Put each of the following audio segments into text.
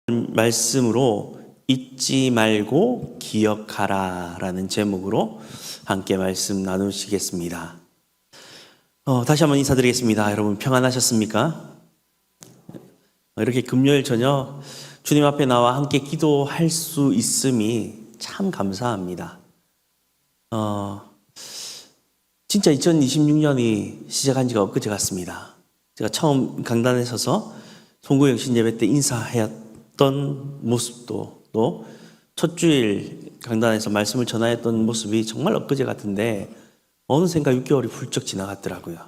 말씀으로 잊지 말고 기억하라 라는 제목으로 함께 말씀 나누시겠습니다. 다시 한번 인사드리겠습니다. 여러분 평안하셨습니까? 이렇게 금요일 저녁 주님 앞에 나와 함께 기도할 수 있음이 참 감사합니다. 진짜 2026년이 시작한 지가 엊그제 같습니다. 제가 처음 강단에 서서 송구영신 예배 때 인사했던 모습도 또 첫 주일 강단에서 말씀을 전하였던 모습이 정말 엊그제 같은데 어느샌가 6개월이 훌쩍 지나갔더라고요.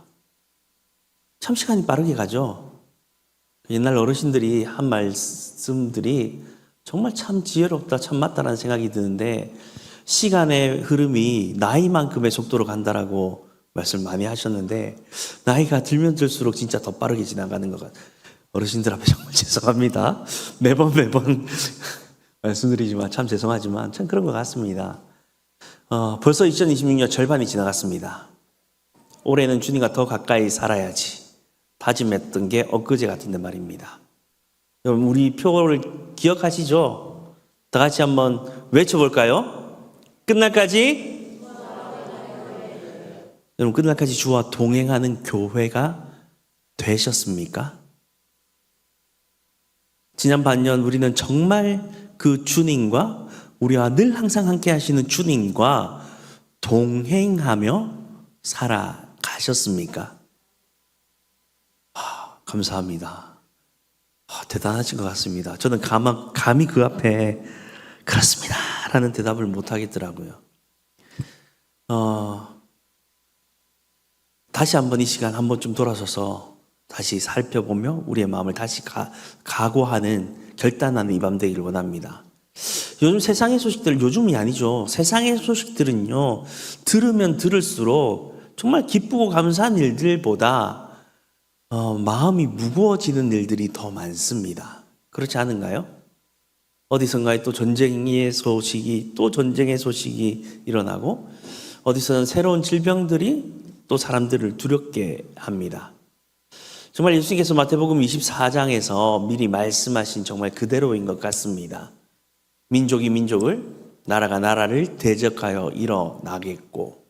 참 시간이 빠르게 가죠. 옛날 어르신들이 한 말씀들이 정말 참 지혜롭다, 참 맞다라는 생각이 드는데 시간의 흐름이 나이만큼의 속도로 간다라고 말씀 많이 하셨는데 나이가 들면 들수록 진짜 더 빠르게 지나가는 것 같아요. 어르신들 앞에 정말 죄송합니다. 매번 말씀드리지만 참 죄송하지만 참 그런 것 같습니다. 벌써 2026년 절반이 지나갔습니다. 올해는 주님과 더 가까이 살아야지 다짐했던 게 엊그제 같은데 말입니다. 여러분 우리 표를 기억하시죠? 다 같이 한번 외쳐볼까요? 끝날까지? 여러분 끝날까지 주와 동행하는 교회가 되셨습니까? 지난 반년 우리는 정말 그 주님과 우리와 늘 항상 함께 하시는 주님과 동행하며 살아가셨습니까? 감사합니다. 대단하신 것 같습니다. 저는 감히 그 앞에 그렇습니다 라는 대답을 못 하겠더라고요. 다시 한번 이 시간 한번 좀 돌아서서 다시 살펴보며 우리의 마음을 다시 각오하는 결단하는 이 밤 되기를 원합니다. 요즘 세상의 소식들, 요즘이 아니죠. 세상의 소식들은요, 들으면 들을수록 정말 기쁘고 감사한 일들보다 마음이 무거워지는 일들이 더 많습니다. 그렇지 않은가요? 어디선가에 또 전쟁의 소식이 일어나고 어디서는 새로운 질병들이 또 사람들을 두렵게 합니다. 정말 예수님께서 마태복음 24장에서 미리 말씀하신 정말 그대로인 것 같습니다. 민족이 민족을, 나라가 나라를 대적하여 일어나겠고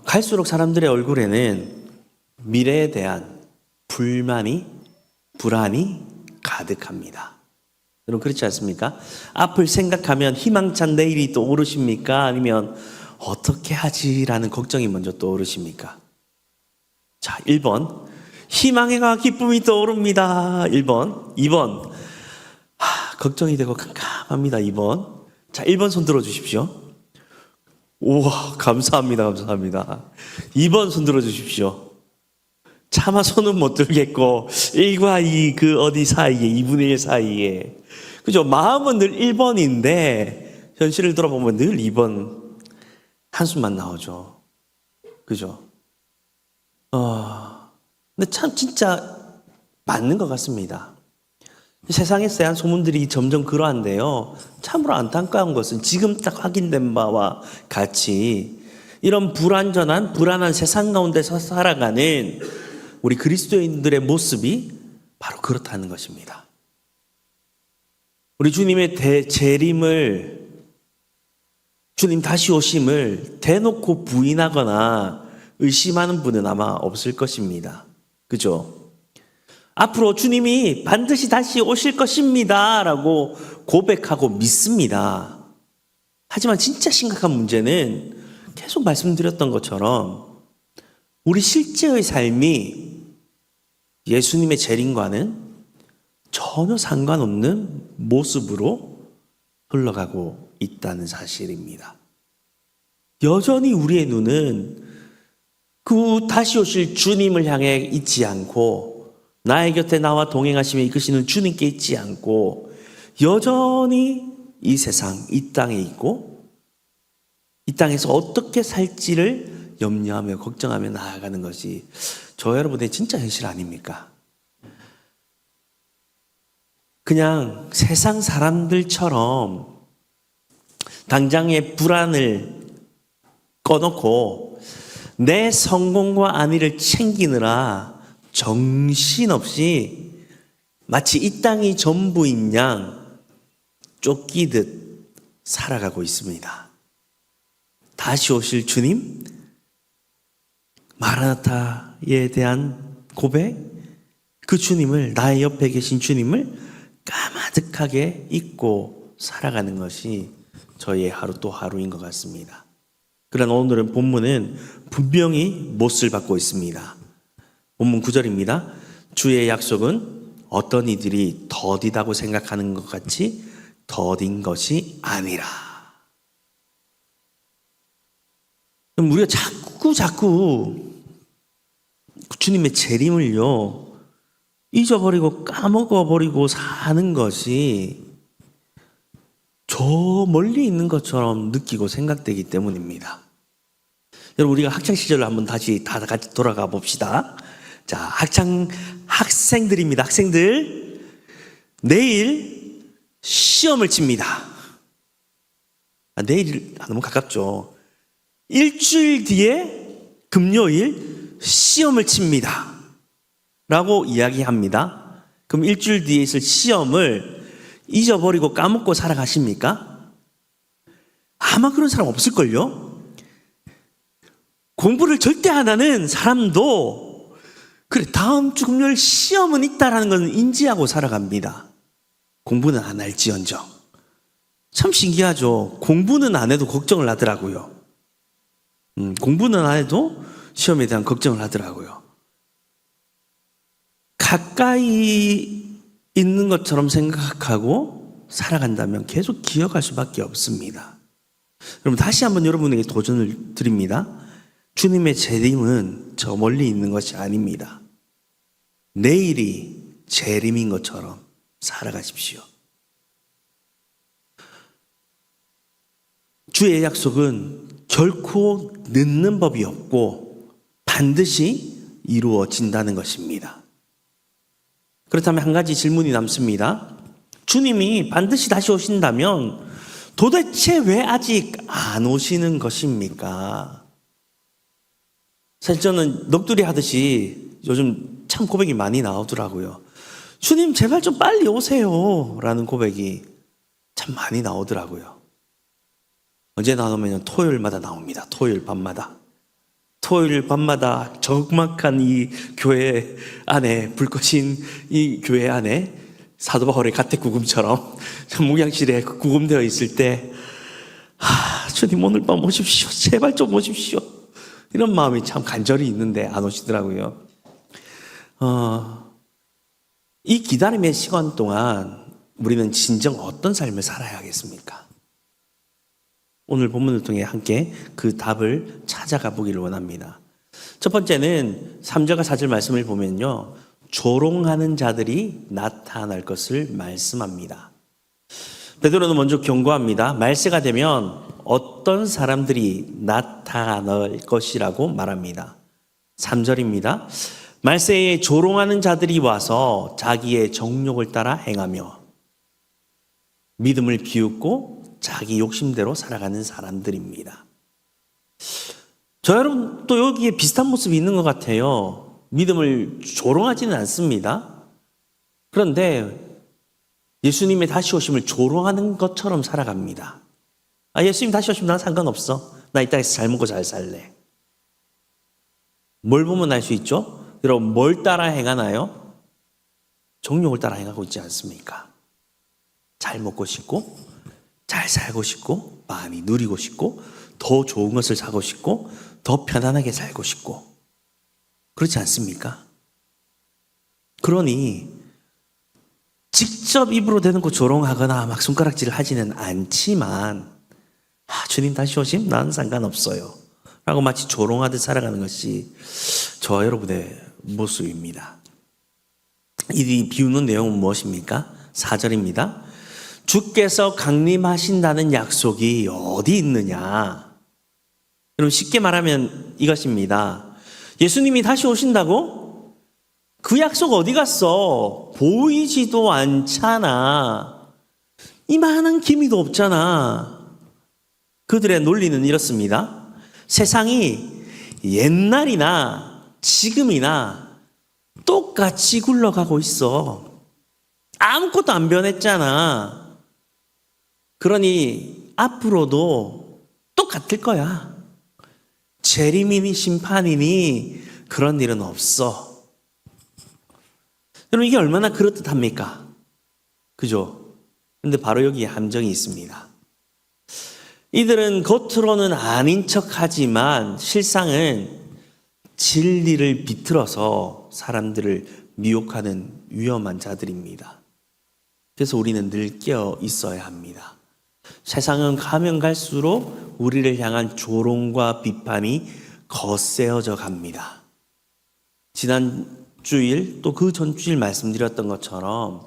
갈수록 사람들의 얼굴에는 미래에 대한 불만이, 불안이 가득합니다. 여러분 그렇지 않습니까? 앞을 생각하면 희망찬 내일이 떠오르십니까? 아니면 어떻게 하지라는 걱정이 먼저 떠오르십니까? 자, 1번 희망과 기쁨이 떠오릅니다. 1번 2번 걱정이 되고 캄캄합니다. 2번 자, 1번 손 들어주십시오. 우와 감사합니다. 2번 손 들어주십시오. 차마 손은 못 들겠고 1과 2 그 어디 사이에 2분의 1 사이에 그죠? 마음은 늘 1번인데 현실을 돌아보면 늘 2번 한숨만 나오죠. 그죠? 근데 참 진짜 맞는 것 같습니다. 세상에 대한 소문들이 점점 그러한데요. 참으로 안타까운 것은 지금 딱 확인된 바와 같이 이런 불안한 세상 가운데서 살아가는 우리 그리스도인들의 모습이 바로 그렇다는 것입니다. 우리 주님의 재림을, 주님 다시 오심을 대놓고 부인하거나 의심하는 분은 아마 없을 것입니다. 그죠? 앞으로 주님이 반드시 다시 오실 것입니다 라고 고백하고 믿습니다. 하지만 진짜 심각한 문제는 계속 말씀드렸던 것처럼 우리 실제의 삶이 예수님의 재림과는 전혀 상관없는 모습으로 흘러가고 있다는 사실입니다. 여전히 우리의 눈은 그 다시 오실 주님을 향해 있지 않고 나의 곁에 나와 동행하시며 이끄시는 주님께 있지 않고 여전히 이 세상, 이 땅에 있고 이 땅에서 어떻게 살지를 염려하며 걱정하며 나아가는 것이 저 여러분의 진짜 현실 아닙니까? 그냥 세상 사람들처럼 당장의 불안을 꺼놓고 내 성공과 안위를 챙기느라 정신없이 마치 이 땅이 전부인 양 쫓기듯 살아가고 있습니다. 다시 오실 주님, 마라나타에 대한 고백, 그 주님을, 나의 옆에 계신 주님을 까마득하게 잊고 살아가는 것이 저희의 하루 또 하루인 것 같습니다. 그러나 오늘은 본문은 분명히 못을 받고 있습니다. 본문 9절입니다. 주의 약속은 어떤 이들이 더디다고 생각하는 것 같이 더딘 것이 아니라. 그럼 우리가 자꾸 주님의 재림을요 잊어버리고 까먹어버리고 사는 것이 저 멀리 있는 것처럼 느끼고 생각되기 때문입니다. 여러분, 우리가 학창시절로 한번 다시 다 같이 돌아가 봅시다. 자, 학생들입니다. 학생들, 내일 시험을 칩니다. 내일 너무 가깝죠. 일주일 뒤에 금요일 시험을 칩니다 라고 이야기합니다. 그럼 일주일 뒤에 있을 시험을 잊어버리고 까먹고 살아가십니까? 아마 그런 사람 없을걸요? 공부를 절대 안 하는 사람도 그래, 다음 주 금요일 시험은 있다라는 건 인지하고 살아갑니다. 공부는 안 할지언정. 참 신기하죠. 공부는 안 해도 걱정을 하더라고요. 공부는 안 해도 시험에 대한 걱정을 하더라고요. 가까이 있는 것처럼 생각하고 살아간다면 계속 기억할 수밖에 없습니다. 여러분, 다시 한번 여러분에게 도전을 드립니다. 주님의 재림은 저 멀리 있는 것이 아닙니다. 내일이 재림인 것처럼 살아가십시오. 주의 약속은 결코 늦는 법이 없고 반드시 이루어진다는 것입니다. 그렇다면 한 가지 질문이 남습니다. 주님이 반드시 다시 오신다면 도대체 왜 아직 안 오시는 것입니까? 사실 저는 넋두리 하듯이 요즘 참 고백이 많이 나오더라고요. 주님 제발 좀 빨리 오세요 라는 고백이 참 많이 나오더라고요. 언제 나오면 토요일마다 나옵니다. 토요일 밤마다. 토요일 밤마다 적막한 이 교회 안에, 불꽃인 이 교회 안에 사도 바울의 가택구금처럼 목양실에 구금되어 있을 때 주님 오늘 밤 오십시오. 제발 좀 오십시오. 이런 마음이 참 간절히 있는데 안 오시더라고요. 이 기다림의 시간 동안 우리는 진정 어떤 삶을 살아야 하겠습니까? 오늘 본문을 통해 함께 그 답을 찾아가 보기를 원합니다. 첫 번째는 3절과 4절 말씀을 보면요, 조롱하는 자들이 나타날 것을 말씀합니다. 베드로는 먼저 경고합니다. 말세가 되면 어떤 사람들이 나타날 것이라고 말합니다. 3절입니다. 말세에 조롱하는 자들이 와서 자기의 정욕을 따라 행하며 믿음을 비웃고 자기 욕심대로 살아가는 사람들입니다. 저 여러분 또 여기에 비슷한 모습이 있는 것 같아요. 믿음을 조롱하지는 않습니다. 그런데 예수님의 다시 오심을 조롱하는 것처럼 살아갑니다. 예수님 다시 오시면 난 상관없어. 나 이 땅에서 잘 먹고 잘 살래. 뭘 보면 알 수 있죠? 여러분, 뭘 따라 행하나요? 정욕을 따라 행하고 있지 않습니까? 잘 먹고 싶고, 잘 살고 싶고, 많이 누리고 싶고, 더 좋은 것을 사고 싶고, 더 편안하게 살고 싶고, 그렇지 않습니까? 그러니 직접 입으로 대놓고 조롱하거나 막 손가락질을 하지는 않지만 주님 다시 오심? 난 상관없어요 라고 마치 조롱하듯 살아가는 것이 저와 여러분의 모습입니다. 이 비우는 내용은 무엇입니까? 4절입니다. 주께서 강림하신다는 약속이 어디 있느냐? 여러분, 쉽게 말하면 이것입니다. 예수님이 다시 오신다고? 그 약속 어디 갔어? 보이지도 않잖아. 이만한 기미도 없잖아. 그들의 논리는 이렇습니다. 세상이 옛날이나 지금이나 똑같이 굴러가고 있어. 아무것도 안 변했잖아. 그러니 앞으로도 똑같을 거야. 재림이니 심판이니 그런 일은 없어. 여러분, 이게 얼마나 그럴듯합니까? 그죠? 근데 바로 여기에 함정이 있습니다. 이들은 겉으로는 아닌 척하지만 실상은 진리를 비틀어서 사람들을 미혹하는 위험한 자들입니다. 그래서 우리는 늘 깨어 있어야 합니다. 세상은 가면 갈수록 우리를 향한 조롱과 비판이 거세어져 갑니다. 지난 주일 또 그 전주일 말씀드렸던 것처럼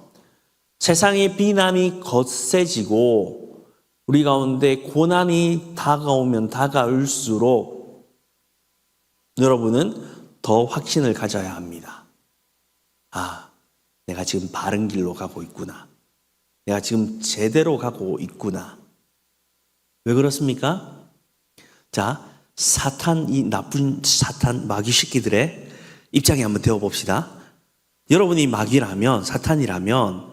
세상의 비난이 거세지고 우리 가운데 고난이 다가오면 다가올수록 여러분은 더 확신을 가져야 합니다. 아, 내가 지금 바른 길로 가고 있구나. 내가 지금 제대로 가고 있구나. 왜 그렇습니까? 자, 사탄, 이 나쁜 사탄 마귀 새끼들의 입장에 한번 되어봅시다. 여러분이 마귀라면, 사탄이라면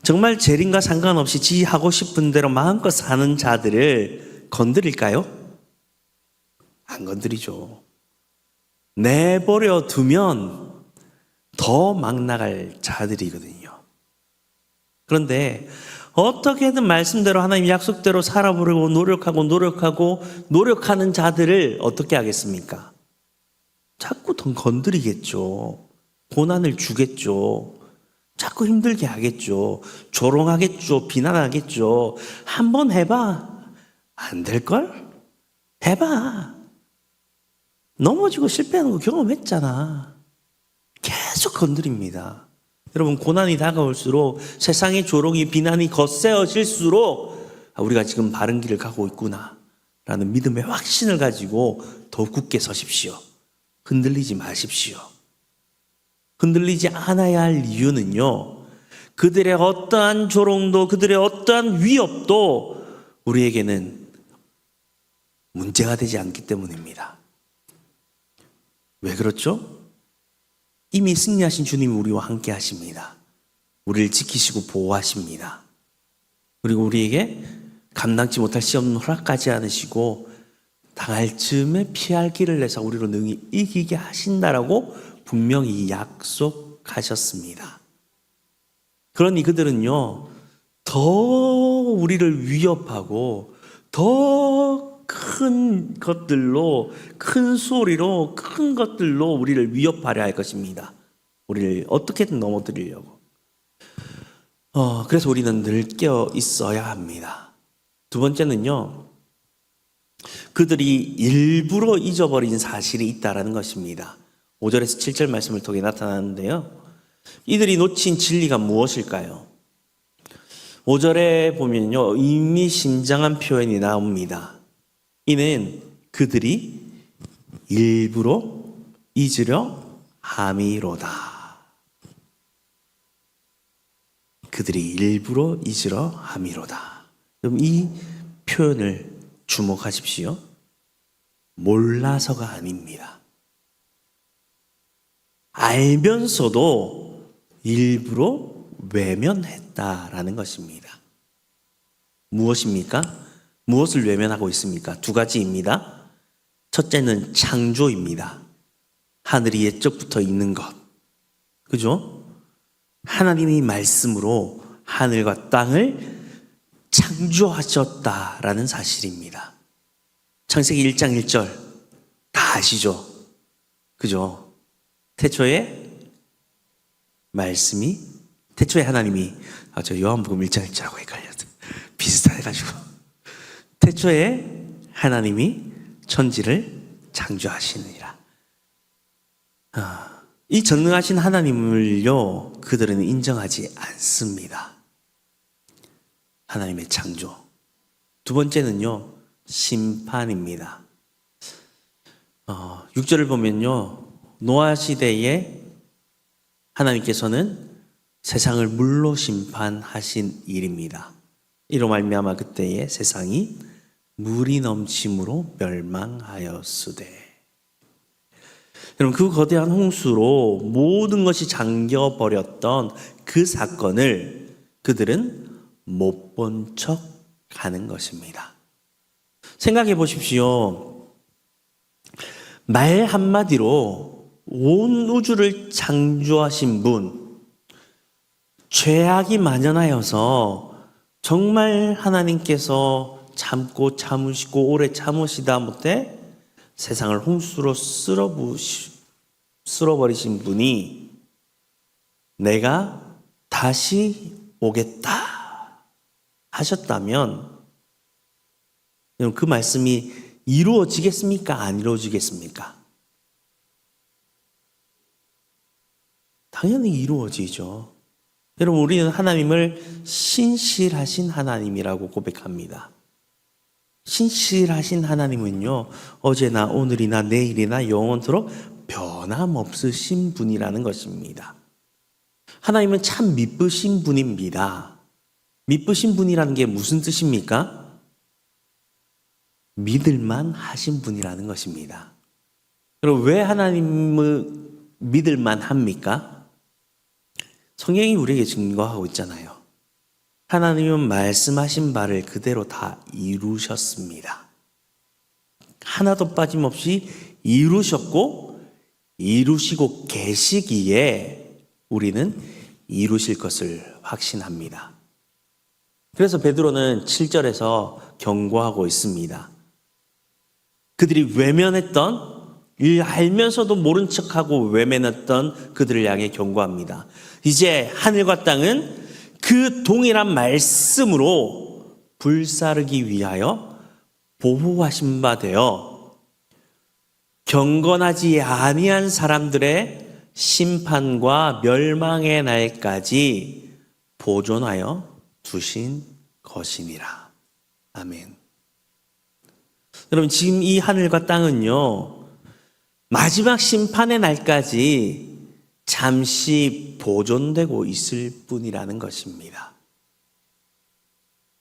정말 재림과 상관없이 지 하고 싶은 대로 마음껏 사는 자들을 건드릴까요? 안 건드리죠. 내버려 두면 더 막 나갈 자들이거든요. 그런데 어떻게든 말씀대로 하나님 약속대로 살아보려고 노력하는 자들을 어떻게 하겠습니까? 자꾸 더 건드리겠죠. 고난을 주겠죠. 자꾸 힘들게 하겠죠. 조롱하겠죠. 비난하겠죠. 한번 해봐. 안 될걸? 해봐. 넘어지고 실패하는 거 경험했잖아. 계속 건드립니다. 여러분, 고난이 다가올수록 세상의 조롱이 비난이 거세어질수록 우리가 지금 바른 길을 가고 있구나 라는 믿음의 확신을 가지고 더욱 굳게 서십시오. 흔들리지 마십시오. 흔들리지 않아야 할 이유는요, 그들의 어떠한 조롱도 그들의 어떠한 위협도 우리에게는 문제가 되지 않기 때문입니다. 왜 그렇죠? 이미 승리하신 주님이 우리와 함께 하십니다. 우리를 지키시고 보호하십니다. 그리고 우리에게 감당치 못할 시험은 허락하지 않으시고 당할 즈음에 피할 길을 내서 우리로 능히 이기게 하신다라고 분명히 약속하셨습니다. 그러니 그들은요, 더 우리를 위협하고 더 큰 것들로, 큰 소리로, 큰 것들로 우리를 위협하려 할 것입니다. 우리를 어떻게든 넘어뜨리려고. 그래서 우리는 늘 깨어 있어야 합니다. 두 번째는요, 그들이 일부러 잊어버린 사실이 있다라는 것입니다. 5절에서 7절 말씀을 통해 나타나는데요, 이들이 놓친 진리가 무엇일까요? 5절에 보면요, 의미심장한 표현이 나옵니다. 이는 그들이 일부러 잊으려 함이로다. 그들이 일부러 잊으려 함이로다. 그럼 이 표현을 주목하십시오. 몰라서가 아닙니다. 알면서도 일부러 외면했다라는 것입니다. 무엇입니까? 무엇을 외면하고 있습니까? 두 가지입니다. 첫째는 창조입니다. 하늘이 옛적부터 있는 것. 그죠? 하나님이 말씀으로 하늘과 땅을 창조하셨다라는 사실입니다. 창세기 1장 1절 다 아시죠? 그죠? 태초에 말씀이, 태초에 하나님이, 저 요한복음 1장 1절하고 헷갈렸어요. 비슷해가지고. 태초에 하나님이 천지를 창조하시느니라. 이 전능하신 하나님을요, 그들은 인정하지 않습니다. 하나님의 창조. 두 번째는요, 심판입니다. 6절을 보면요, 노아 시대에 하나님께서는 세상을 물로 심판하신 일입니다. 이로 말미암아 그때의 세상이 물이 넘침으로 멸망하였으되. 여러분, 그 거대한 홍수로 모든 것이 잠겨버렸던 그 사건을 그들은 못 본 척 하는 것입니다. 생각해 보십시오. 말 한마디로 온 우주를 창조하신 분, 죄악이 만연하여서 정말 하나님께서 참고 참으시고 오래 참으시다 못해 세상을 홍수로 쓸어버리신 분이 내가 다시 오겠다 하셨다면 그 말씀이 이루어지겠습니까? 안 이루어지겠습니까? 당연히 이루어지죠. 여러분, 우리는 하나님을 신실하신 하나님이라고 고백합니다. 신실하신 하나님은요, 어제나 오늘이나 내일이나 영원토록 변함없으신 분이라는 것입니다. 하나님은 참 미쁘신 분입니다. 미쁘신 분이라는 게 무슨 뜻입니까? 믿을만 하신 분이라는 것입니다. 그럼 왜 하나님을 믿을만 합니까? 성경이 우리에게 증거하고 있잖아요. 하나님은 말씀하신 바를 그대로 다 이루셨습니다. 하나도 빠짐없이 이루셨고 이루시고 계시기에 우리는 이루실 것을 확신합니다. 그래서 베드로는 7절에서 경고하고 있습니다. 그들이 외면했던, 알면서도 모른 척하고 외면했던 그들을 향해 경고합니다. 이제 하늘과 땅은 그 동일한 말씀으로 불사르기 위하여 보호하신 바 되어 경건하지 아니한 사람들의 심판과 멸망의 날까지 보존하여 두신 것이니라. 아멘. 여러분, 지금 이 하늘과 땅은요, 마지막 심판의 날까지 잠시 보존되고 있을 뿐이라는 것입니다.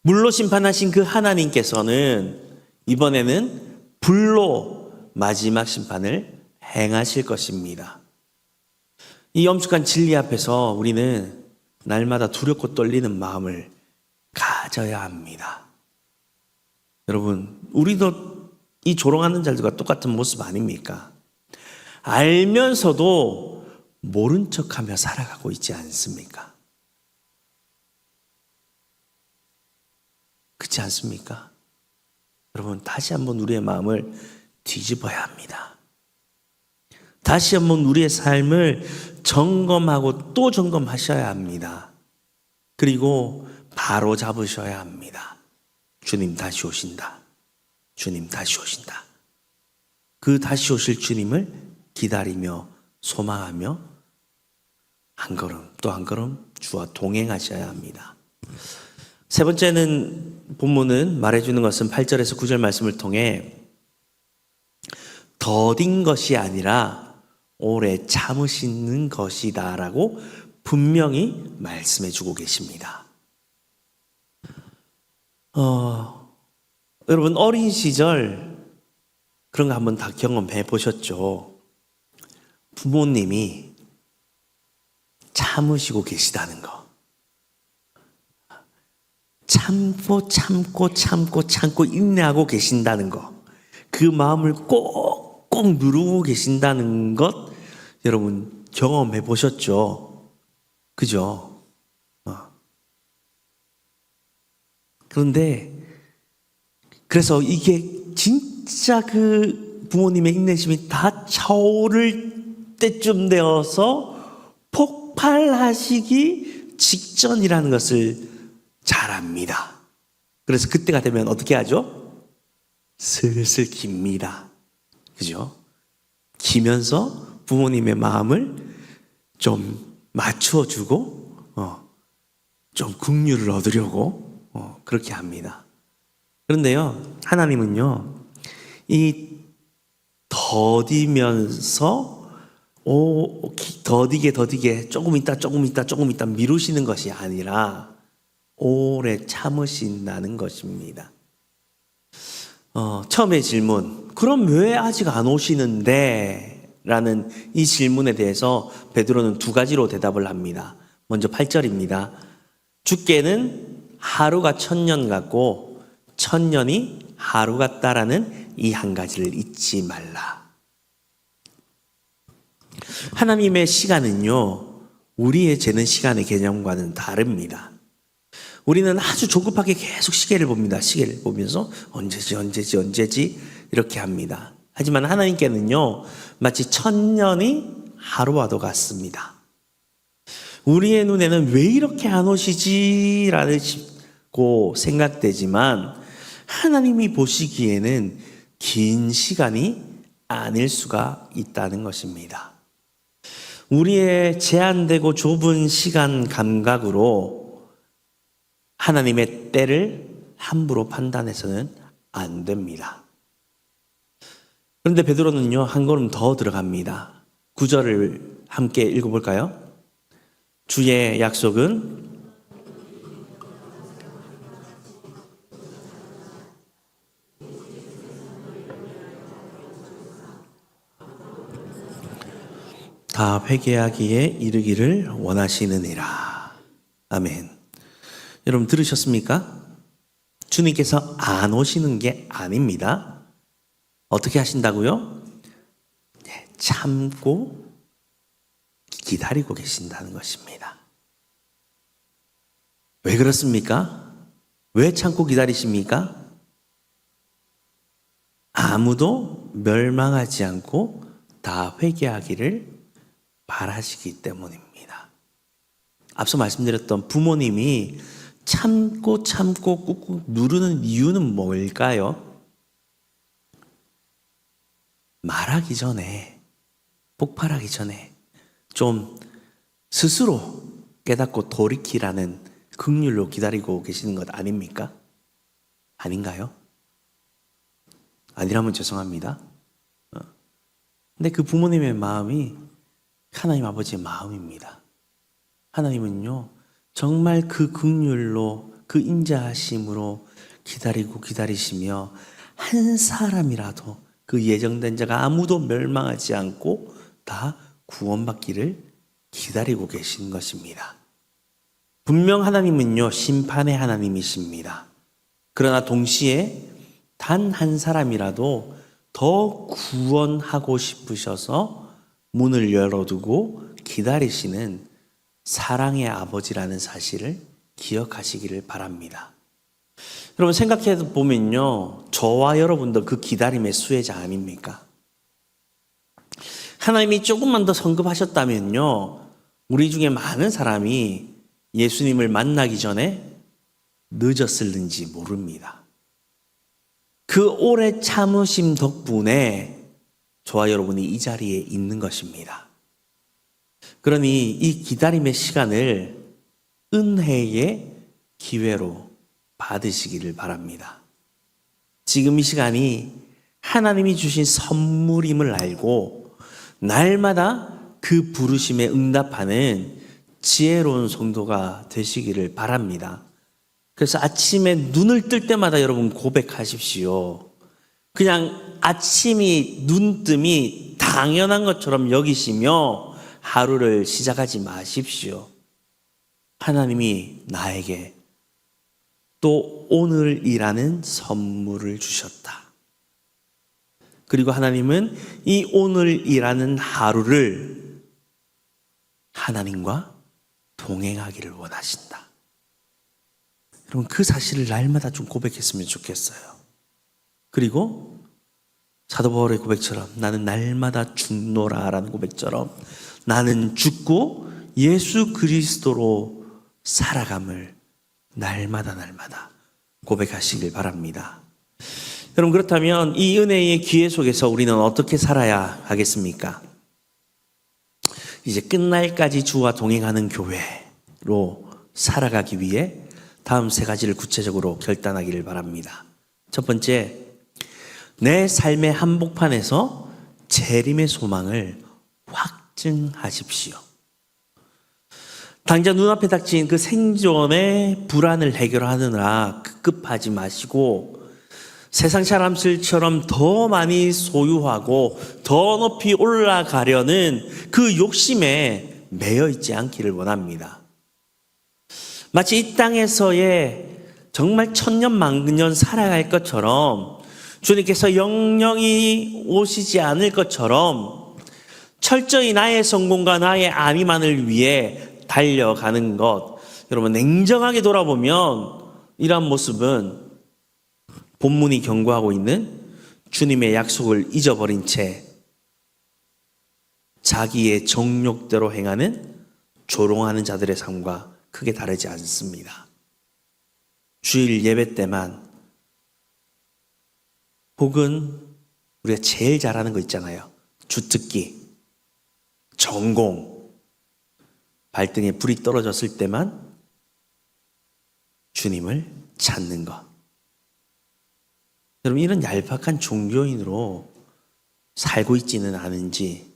물로 심판하신 그 하나님께서는 이번에는 불로 마지막 심판을 행하실 것입니다. 이 엄숙한 진리 앞에서 우리는 날마다 두렵고 떨리는 마음을 가져야 합니다. 여러분, 우리도 이 조롱하는 자들과 똑같은 모습 아닙니까? 알면서도 모른 척하며 살아가고 있지 않습니까? 그렇지 않습니까? 여러분, 다시 한번 우리의 마음을 뒤집어야 합니다. 다시 한번 우리의 삶을 점검하고 또 점검하셔야 합니다. 그리고 바로 잡으셔야 합니다. 주님 다시 오신다. 주님 다시 오신다. 그 다시 오실 주님을 기다리며 소망하며 한 걸음 또 한 걸음 주와 동행하셔야 합니다. 세 번째는, 본문은 말해주는 것은 8절에서 9절 말씀을 통해 더딘 것이 아니라 오래 참으시는 것이다 라고 분명히 말씀해 주고 계십니다. 여러분, 어린 시절 그런 거 한번 다 경험해 보셨죠? 부모님이 참으시고 계시다는 거. 참고 인내하고 계신다는 거. 그 마음을 꼭꼭 누르고 계신다는 것, 여러분 경험해 보셨죠? 그죠? 그런데 그래서 이게 진짜 그 부모님의 인내심이 다 차오를 때쯤 되어서 폭발하시기 직전이라는 것을 잘 압니다. 그래서 그때가 되면 어떻게 하죠? 슬슬 깁니다. 그죠? 기면서 부모님의 마음을 좀 맞춰주고 좀 긍휼을 얻으려고 그렇게 합니다. 그런데요, 하나님은요, 이 더디면서 더디게 조금 있다 미루시는 것이 아니라 오래 참으신다는 것입니다. 처음에 질문, 그럼 왜 아직 안 오시는데? 라는 이 질문에 대해서 베드로는 두 가지로 대답을 합니다. 먼저 8절입니다. 주께는 하루가 1000년 같고 1000년이 하루 같다라는 이 한 가지를 잊지 말라. 하나님의 시간은요, 우리의 재는 시간의 개념과는 다릅니다. 우리는 아주 조급하게 계속 시계를 봅니다. 시계를 보면서 언제지 이렇게 합니다. 하지만 하나님께는요, 마치 1000년이 하루와도 같습니다. 우리의 눈에는 왜 이렇게 안 오시지라고 생각되지만 하나님이 보시기에는 긴 시간이 아닐 수가 있다는 것입니다. 우리의 제한되고 좁은 시간 감각으로 하나님의 때를 함부로 판단해서는 안 됩니다. 그런데 베드로는요, 한 걸음 더 들어갑니다. 9절을 함께 읽어볼까요? 주의 약속은 다 회개하기에 이르기를 원하시느니라. 아멘. 여러분 들으셨습니까? 주님께서 안 오시는 게 아닙니다. 어떻게 하신다고요? 네, 참고 기다리고 계신다는 것입니다. 왜 그렇습니까? 왜 참고 기다리십니까? 아무도 멸망하지 않고 다 회개하기를 바라시기 때문입니다. 앞서 말씀드렸던 부모님이 참고 꾹꾹 누르는 이유는 뭘까요? 말하기 전에, 폭발하기 전에 좀 스스로 깨닫고 돌이키라는 긍휼로 기다리고 계시는 것 아닙니까? 아닌가요? 아니라면 죄송합니다. 근데 그 부모님의 마음이 하나님 아버지의 마음입니다. 하나님은요, 정말 그 긍휼로, 그 인자하심으로 기다리시며 한 사람이라도 그 예정된 자가 아무도 멸망하지 않고 다 구원받기를 기다리고 계신 것입니다. 분명 하나님은요, 심판의 하나님이십니다. 그러나 동시에 단 한 사람이라도 더 구원하고 싶으셔서 문을 열어두고 기다리시는 사랑의 아버지라는 사실을 기억하시기를 바랍니다. 여러분 생각해 보면요, 저와 여러분도 그 기다림의 수혜자 아닙니까? 하나님이 조금만 더 성급하셨다면요, 우리 중에 많은 사람이 예수님을 만나기 전에 늦었을는지 모릅니다. 그 오래 참으심 덕분에 저와 여러분이 이 자리에 있는 것입니다. 그러니 이 기다림의 시간을 은혜의 기회로 받으시기를 바랍니다. 지금 이 시간이 하나님이 주신 선물임을 알고 날마다 그 부르심에 응답하는 지혜로운 성도가 되시기를 바랍니다. 그래서 아침에 눈을 뜰 때마다 여러분 고백하십시오. 그냥 아침이 눈뜸이 당연한 것처럼 여기시며 하루를 시작하지 마십시오. 하나님이 나에게 또 오늘이라는 선물을 주셨다. 그리고 하나님은 이 오늘이라는 하루를 하나님과 동행하기를 원하신다. 여러분 그 사실을 날마다 좀 고백했으면 좋겠어요. 그리고 사도 바울의 고백처럼 나는 날마다 죽노라라는 고백처럼 나는 죽고 예수 그리스도로 살아감을 날마다 고백하시길 바랍니다. 여러분 그렇다면 이 은혜의 기회 속에서 우리는 어떻게 살아야 하겠습니까? 이제 끝날까지 주와 동행하는 교회로 살아가기 위해 다음 세 가지를 구체적으로 결단하기를 바랍니다. 첫 번째, 내 삶의 한복판에서 재림의 소망을 확증하십시오. 당장 눈앞에 닥친 그 생존의 불안을 해결하느라 급급하지 마시고 세상 사람들처럼 더 많이 소유하고 더 높이 올라가려는 그 욕심에 매여 있지 않기를 원합니다. 마치 이 땅에서의 정말 천년만년 살아갈 것처럼 주님께서 영영이 오시지 않을 것처럼 철저히 나의 성공과 나의 안위만을 위해 달려가는 것. 여러분 냉정하게 돌아보면 이러한 모습은 본문이 경고하고 있는 주님의 약속을 잊어버린 채 자기의 정욕대로 행하는 조롱하는 자들의 삶과 크게 다르지 않습니다. 주일 예배 때만 혹은 우리가 제일 잘하는 거 있잖아요. 주특기, 전공, 발등에 불이 떨어졌을 때만 주님을 찾는 것. 여러분 이런 얄팍한 종교인으로 살고 있지는 않은지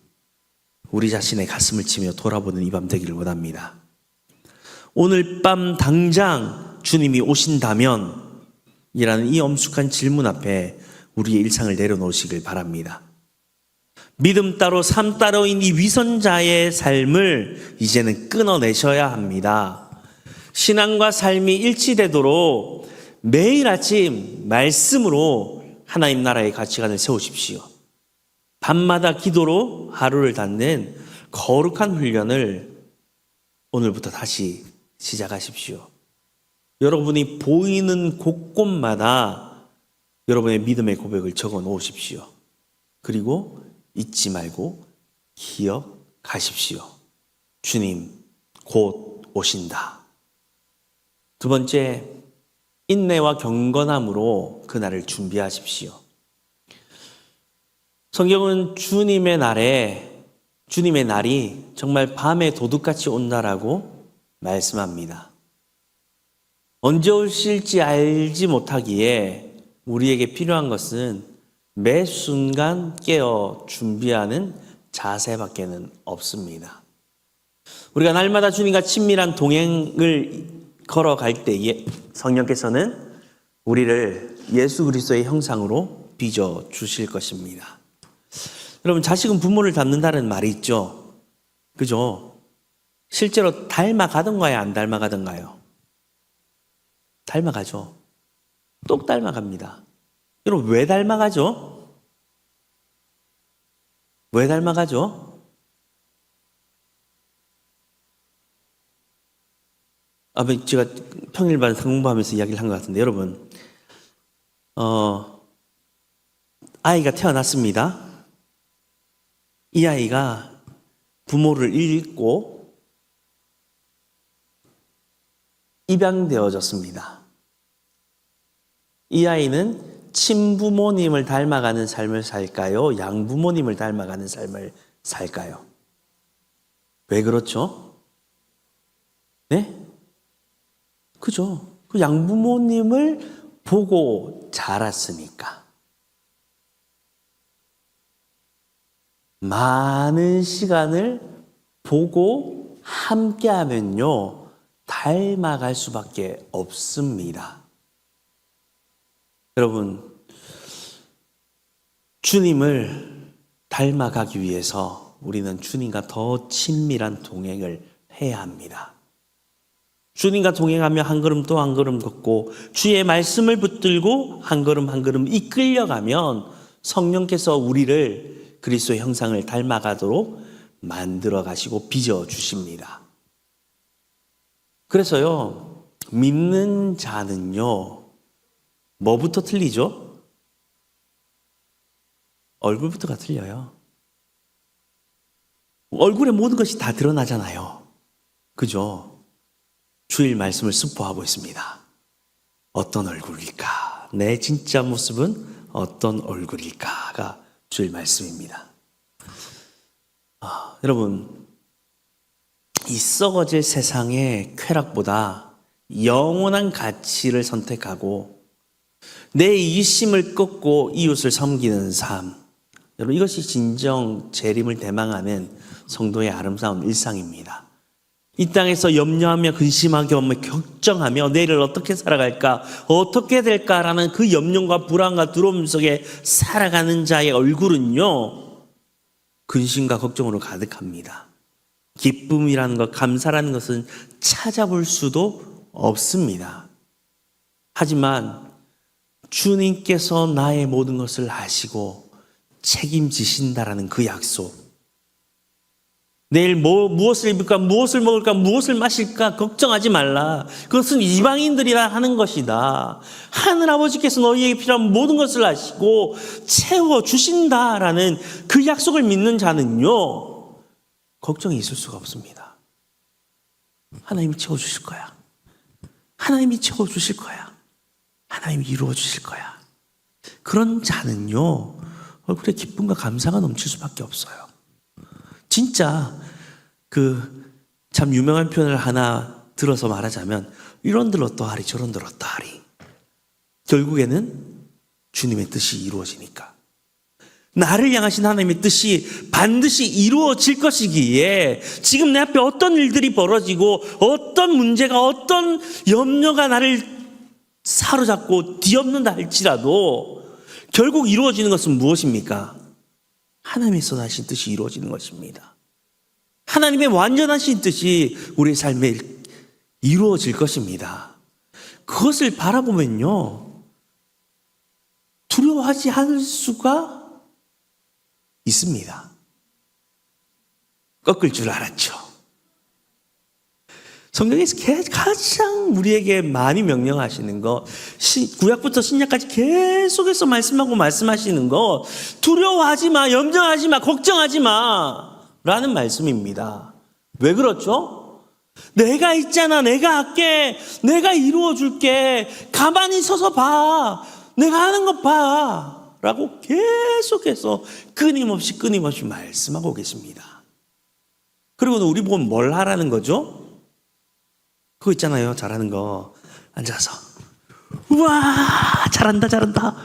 우리 자신의 가슴을 치며 돌아보는 이 밤 되기를 원합니다. 오늘 밤 당장 주님이 오신다면 이라는 이 엄숙한 질문 앞에 우리의 일상을 내려놓으시길 바랍니다. 믿음 따로 삶 따로인 이 위선자의 삶을 이제는 끊어내셔야 합니다. 신앙과 삶이 일치되도록 매일 아침 말씀으로 하나님 나라의 가치관을 세우십시오. 밤마다 기도로 하루를 닫는 거룩한 훈련을 오늘부터 다시 시작하십시오. 여러분이 보이는 곳곳마다 여러분의 믿음의 고백을 적어 놓으십시오. 그리고 잊지 말고 기억하십시오. 주님 곧 오신다. 두 번째, 인내와 경건함으로 그날을 준비하십시오. 성경은 주님의 날이 정말 밤에 도둑같이 온다라고 말씀합니다. 언제 오실지 알지 못하기에 우리에게 필요한 것은 매 순간 깨어 준비하는 자세밖에는 없습니다. 우리가 날마다 주님과 친밀한 동행을 걸어갈 때에 성령께서는 우리를 예수 그리스도의 형상으로 빚어 주실 것입니다. 여러분 자식은 부모를 닮는다는 말이 있죠. 그죠? 실제로 닮아가던가요? 안 닮아가던가요? 닮아가죠. 똑 닮아갑니다. 여러분 왜 닮아가죠? 왜 닮아가죠? 제가 평일반 성공부하면서 이야기를 한 것 같은데 여러분 아이가 태어났습니다. 이 아이가 부모를 잃고 입양되어졌습니다. 이 아이는 친부모님을 닮아가는 삶을 살까요? 양부모님을 닮아가는 삶을 살까요? 왜 그렇죠? 네? 그죠? 그 양부모님을 보고 자랐으니까. 많은 시간을 보고 함께하면요, 닮아갈 수밖에 없습니다. 여러분, 주님을 닮아가기 위해서 우리는 주님과 더 친밀한 동행을 해야 합니다. 주님과 동행하며 한 걸음 또 한 걸음 걷고 주의 말씀을 붙들고 한 걸음 한 걸음 이끌려가면 성령께서 우리를 그리스도의 형상을 닮아가도록 만들어 가시고 빚어 주십니다. 그래서요, 믿는 자는요, 뭐부터 틀리죠? 얼굴부터가 틀려요. 얼굴에 모든 것이 다 드러나잖아요. 그죠? 주일 말씀을 선포하고 있습니다. 어떤 얼굴일까? 내 진짜 모습은 어떤 얼굴일까가 주일 말씀입니다. 여러분, 이 썩어질 세상의 쾌락보다 영원한 가치를 선택하고 내 이기심을 꺾고 이웃을 섬기는 삶, 여러분 이것이 진정 재림을 대망하는 성도의 아름다운 일상입니다. 이 땅에서 염려하며 근심하며 걱정하며 내일을 어떻게 살아갈까, 어떻게 될까라는 그 염려과 불안과 두려움 속에 살아가는 자의 얼굴은요, 근심과 걱정으로 가득합니다. 기쁨이라는 것, 감사라는 것은 찾아볼 수도 없습니다. 하지만 주님께서 나의 모든 것을 아시고 책임지신다라는 그 약속, 내일 무엇을 입을까, 무엇을 먹을까, 무엇을 마실까 걱정하지 말라. 그것은 이방인들이라 하는 것이다. 하늘아버지께서 너희에게 필요한 모든 것을 아시고 채워주신다라는 그 약속을 믿는 자는요, 걱정이 있을 수가 없습니다. 하나님이 채워주실 거야. 하나님이 채워주실 거야. 하나님이 이루어주실 거야. 그런 자는요, 얼굴에 기쁨과 감사가 넘칠 수밖에 없어요. 진짜 참 유명한 표현을 하나 들어서 말하자면, 이런들 어떠하리 저런들 어떠하리, 결국에는 주님의 뜻이 이루어지니까, 나를 향하신 하나님의 뜻이 반드시 이루어질 것이기에 지금 내 앞에 어떤 일들이 벌어지고 어떤 문제가, 어떤 염려가 나를 사로잡고 뒤엎는다 할지라도 결국 이루어지는 것은 무엇입니까? 하나님의 선하신 뜻이 이루어지는 것입니다. 하나님의 완전하신 뜻이 우리의 삶에 이루어질 것입니다. 그것을 바라보면요, 두려워하지 않을 수가 있습니다. 꺾을 줄 알았죠. 성경에서 가장 우리에게 많이 명령하시는 거, 구약부터 신약까지 계속해서 말씀하시는 거, 두려워하지 마, 염려하지 마, 걱정하지 마 라는 말씀입니다. 왜 그렇죠? 내가 있잖아, 내가 할게, 내가 이루어줄게, 가만히 서서 봐, 내가 하는 것 봐 라고 계속해서 끊임없이 말씀하고 계십니다. 그리고 우리 보면 뭘 하라는 거죠? 그거 있잖아요, 잘하는 거. 앉아서 우와, 잘한다.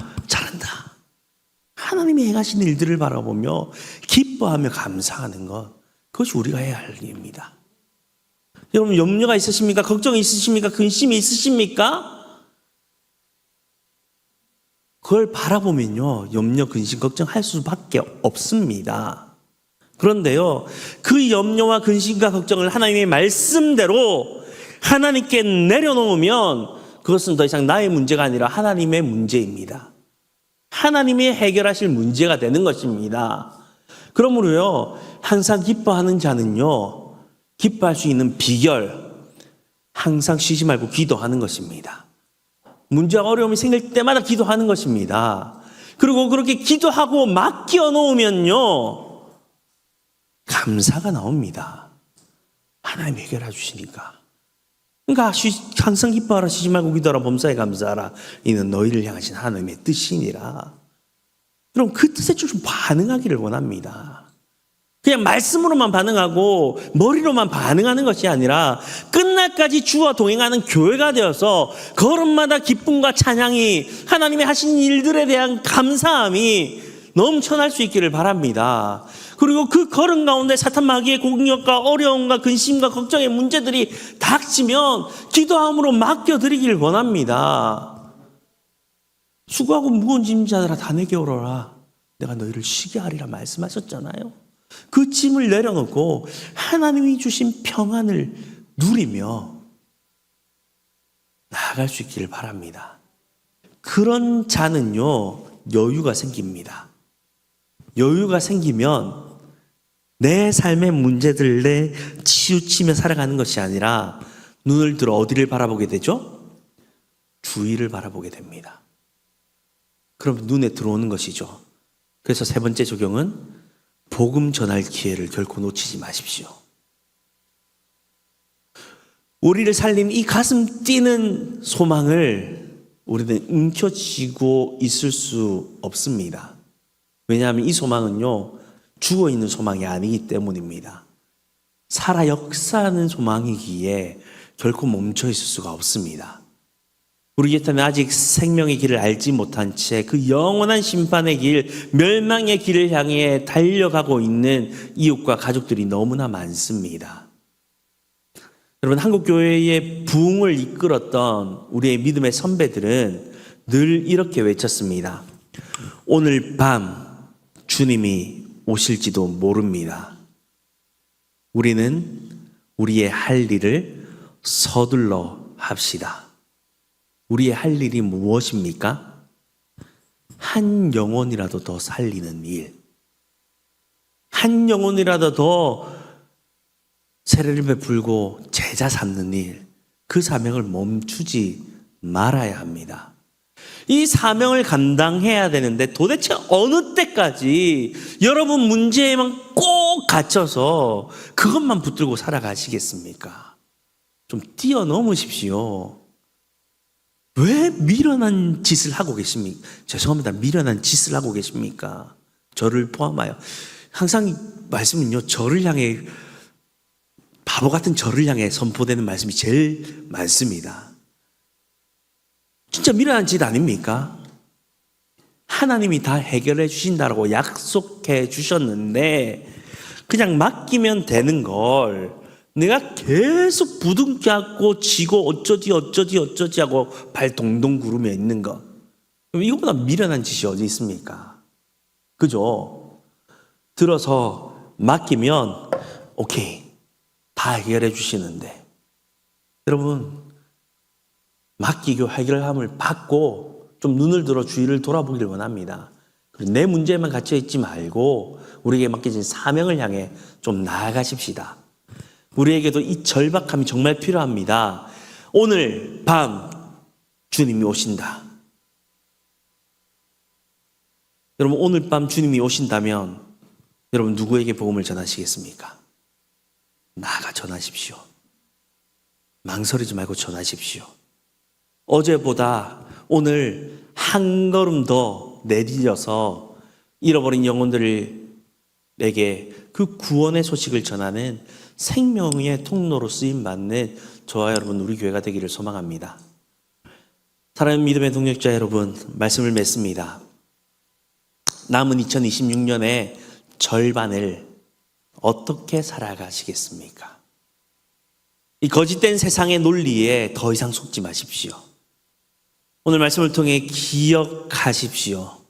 하나님이 행하신 일들을 바라보며 기뻐하며 감사하는 것, 그것이 우리가 해야 할 일입니다. 여러분, 염려가 있으십니까? 걱정이 있으십니까? 근심이 있으십니까? 그걸 바라보면요, 염려, 근심, 걱정할 수밖에 없습니다. 그런데요, 그 염려와 근심과 걱정을 하나님의 말씀대로 하나님께 내려놓으면 그것은 더 이상 나의 문제가 아니라 하나님의 문제입니다. 하나님이 해결하실 문제가 되는 것입니다. 그러므로요, 항상 기뻐하는 자는요, 기뻐할 수 있는 비결, 항상 쉬지 말고 기도하는 것입니다. 문제와 어려움이 생길 때마다 기도하는 것입니다. 그리고 그렇게 기도하고 맡겨 놓으면요, 감사가 나옵니다. 하나님 해결해 주시니까. 그러니까 항상 기뻐하라, 쉬지 말고 기도하라, 범사에 감사하라, 이는 너희를 향하신 하나님의 뜻이니라. 그럼 그 뜻에 좀 반응하기를 원합니다. 그냥 말씀으로만 반응하고 머리로만 반응하는 것이 아니라 끝날까지 주와 동행하는 교회가 되어서 걸음마다 기쁨과 찬양이, 하나님의 하신 일들에 대한 감사함이 넘쳐날 수 있기를 바랍니다. 그리고 그 걸음 가운데 사탄 마귀의 공격과 어려움과 근심과 걱정의 문제들이 닥치면 기도함으로 맡겨드리기를 원합니다. 수고하고 무거운 짐 자들아 다 내게 오너라, 내가 너희를 쉬게 하리라 말씀하셨잖아요. 그 짐을 내려놓고 하나님이 주신 평안을 누리며 나아갈 수 있기를 바랍니다. 그런 자는요, 여유가 생깁니다. 여유가 생기면 내 삶의 문제들에 치우치며 살아가는 것이 아니라 눈을 들어 어디를 바라보게 되죠? 주위를 바라보게 됩니다. 그럼 눈에 들어오는 것이죠. 그래서 세 번째 적용은 복음 전할 기회를 결코 놓치지 마십시오. 우리를 살린 이 가슴 뛰는 소망을 우리는 움켜쥐고 있을 수 없습니다. 왜냐하면 이 소망은요, 죽어있는 소망이 아니기 때문입니다. 살아 역사하는 소망이기에 결코 멈춰 있을 수가 없습니다. 우리 곁에는 아직 생명의 길을 알지 못한 채 그 영원한 심판의 길, 멸망의 길을 향해 달려가고 있는 이웃과 가족들이 너무나 많습니다. 여러분, 한국교회의 부흥을 이끌었던 우리의 믿음의 선배들은 늘 이렇게 외쳤습니다. 오늘 밤 주님이 오실지도 모릅니다. 우리는 우리의 할 일을 서둘러 합시다. 우리의 할 일이 무엇입니까? 한 영혼이라도 더 살리는 일, 한 영혼이라도 더 세례를 베풀고 제자 삼는 일, 그 사명을 멈추지 말아야 합니다. 이 사명을 감당해야 되는데 도대체 어느 때까지 여러분 문제에만 꼭 갇혀서 그것만 붙들고 살아가시겠습니까? 좀 뛰어넘으십시오. 왜 미련한 짓을 하고 계십니까? 죄송합니다. 미련한 짓을 하고 계십니까? 저를 포함하여. 항상 말씀은요, 저를 향해, 바보 같은 저를 향해 선포되는 말씀이 제일 많습니다. 진짜 미련한 짓 아닙니까? 하나님이 다 해결해 주신다고 약속해 주셨는데 그냥 맡기면 되는 걸 내가 계속 부둥켜 안고 지고 어쩌지 하고 발 동동 구르며 있는 것. 그럼 이거보다 미련한 짓이 어디 있습니까? 그죠? 들어서 맡기면 오케이, 다 해결해 주시는데 여러분 맡기고 해결함을 받고 좀 눈을 들어 주위를 돌아보기를 원합니다. 내 문제에만 갇혀 있지 말고 우리에게 맡겨진 사명을 향해 좀 나아가십시다. 우리에게도 이 절박함이 정말 필요합니다. 오늘 밤 주님이 오신다. 여러분 오늘 밤 주님이 오신다면 여러분 누구에게 복음을 전하시겠습니까? 나아가 전하십시오. 망설이지 말고 전하십시오. 어제보다 오늘 한 걸음 더 내디뎌서 잃어버린 영혼들에게 그 구원의 소식을 전하는 생명의 통로로 쓰임받는 저와 여러분 우리 교회가 되기를 소망합니다. 사랑하는 믿음의 동역자 여러분, 말씀을 맺습니다. 남은 2026년의 절반을 어떻게 살아가시겠습니까? 이 거짓된 세상의 논리에 더 이상 속지 마십시오. 오늘 말씀을 통해 기억하십시오.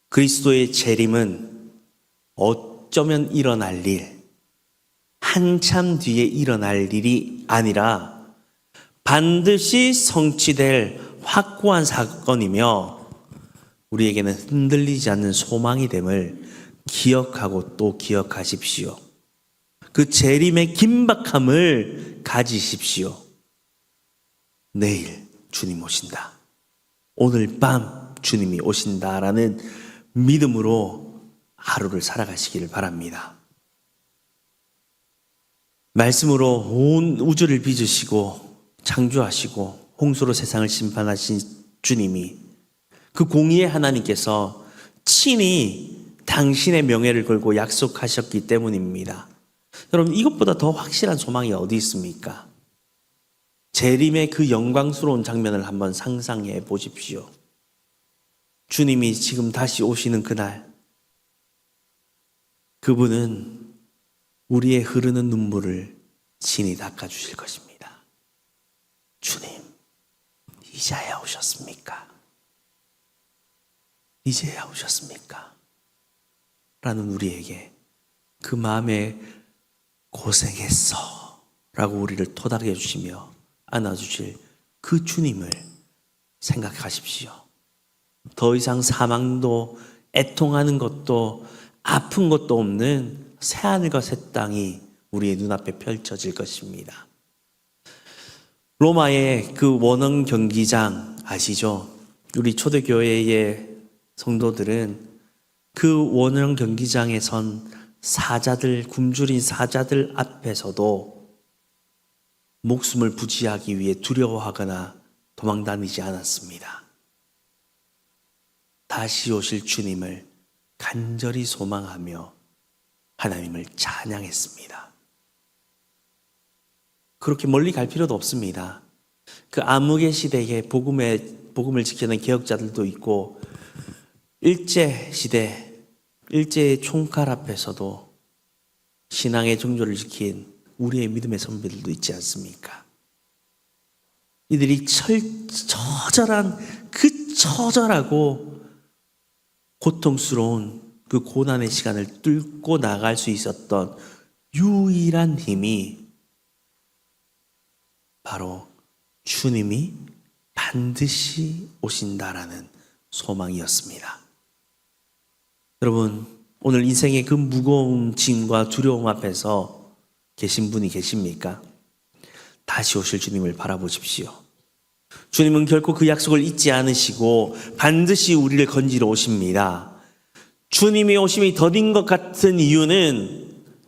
그리스도의 재림은 어쩌면 일어날 일, 한참 뒤에 일어날 일이 아니라 반드시 성취될 확고한 사건이며 우리에게는 흔들리지 않는 소망이 됨을 기억하고 또 기억하십시오. 그 재림의 긴박함을 가지십시오. 내일 주님 오신다. 오늘 밤 주님이 오신다라는 믿음으로 하루를 살아가시기를 바랍니다. 말씀으로 온 우주를 빚으시고 창조하시고 홍수로 세상을 심판하신 주님이 그 공의의 하나님께서 친히 당신의 명예를 걸고 약속하셨기 때문입니다. 여러분 이것보다 더 확실한 소망이 어디 있습니까? 재림의 그 영광스러운 장면을 한번 상상해 보십시오. 주님이 지금 다시 오시는 그날, 그분은 우리의 흐르는 눈물을 친히 닦아주실 것입니다. 주님, 이제야 오셨습니까? 이제야 오셨습니까? 라는 우리에게 그 마음에 고생했어 라고 우리를 토닥여 주시며 안아주실 그 주님을 생각하십시오. 더 이상 사망도 애통하는 것도 아픈 것도 없는 새하늘과 새 땅이 우리의 눈앞에 펼쳐질 것입니다. 로마의 그 원형 경기장 아시죠? 우리 초대교회의 성도들은 그 원형 경기장에 선 사자들, 굶주린 사자들 앞에서도 목숨을 부지하기 위해 두려워하거나 도망다니지 않았습니다. 다시 오실 주님을 간절히 소망하며 하나님을 찬양했습니다. 그렇게 멀리 갈 필요도 없습니다. 그 암흑의 시대에 복음을 지키는 개혁자들도 있고 일제시대, 일제의 총칼 앞에서도 신앙의 정조를 지킨 우리의 믿음의 선배들도 있지 않습니까? 이들이 처절한 그 처절하고 고통스러운 그 고난의 시간을 뚫고 나갈 수 있었던 유일한 힘이 바로 주님이 반드시 오신다라는 소망이었습니다. 여러분, 오늘 인생의 그 무거운 짐과 두려움 앞에서 계신 분이 계십니까? 다시 오실 주님을 바라보십시오. 주님은 결코 그 약속을 잊지 않으시고 반드시 우리를 건지러 오십니다. 주님의 오심이 더딘 것 같은 이유는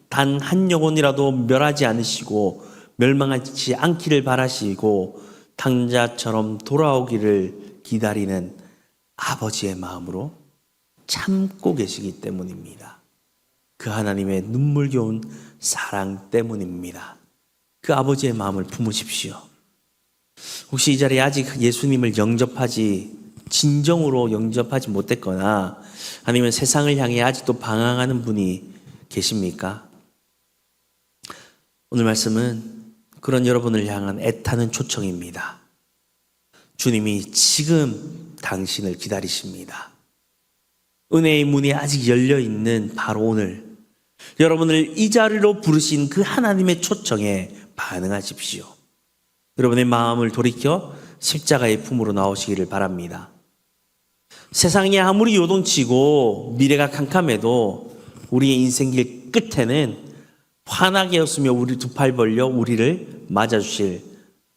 단 한 영혼이라도 멸하지 않으시고 멸망하지 않기를 바라시고 탕자처럼 돌아오기를 기다리는 아버지의 마음으로 참고 계시기 때문입니다. 그 하나님의 눈물겨운 사랑 때문입니다. 그 아버지의 마음을 품으십시오. 혹시 이 자리에 아직 예수님을 진정으로 영접하지 못했거나 아니면 세상을 향해 아직도 방황하는 분이 계십니까? 오늘 말씀은 그런 여러분을 향한 애타는 초청입니다. 주님이 지금 당신을 기다리십니다. 은혜의 문이 아직 열려있는 바로 오늘 여러분을 이 자리로 부르신 그 하나님의 초청에 반응하십시오. 여러분의 마음을 돌이켜 십자가의 품으로 나오시기를 바랍니다. 세상이 아무리 요동치고 미래가 캄캄해도 우리의 인생길 끝에는 환하게 웃으며 우리 두 팔 벌려 우리를 맞아주실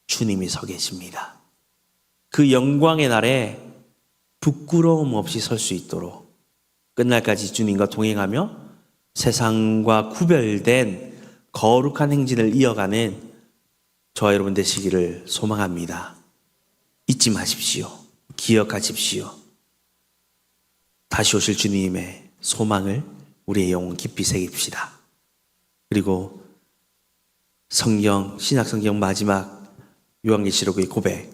주님이 서 계십니다. 그 영광의 날에 부끄러움 없이 설 수 있도록 끝날까지 주님과 동행하며 세상과 구별된 거룩한 행진을 이어가는 저와 여러분 되시기를 소망합니다. 잊지 마십시오. 기억하십시오. 다시 오실 주님의 소망을 우리의 영혼 깊이 새깁시다. 그리고 신약성경 마지막 요한계시록의 고백,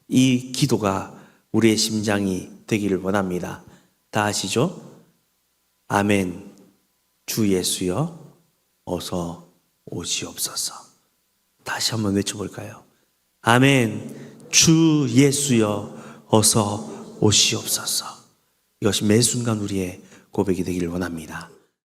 이 기도가 우리의 심장이 되기를 원합니다. 다 아시죠? 아멘. 주 예수여 어서 오시옵소서. 다시 한번 외쳐볼까요? 아멘. 주 예수여 어서 오시옵소서. 이것이 매 순간 우리의 고백이 되기를 원합니다.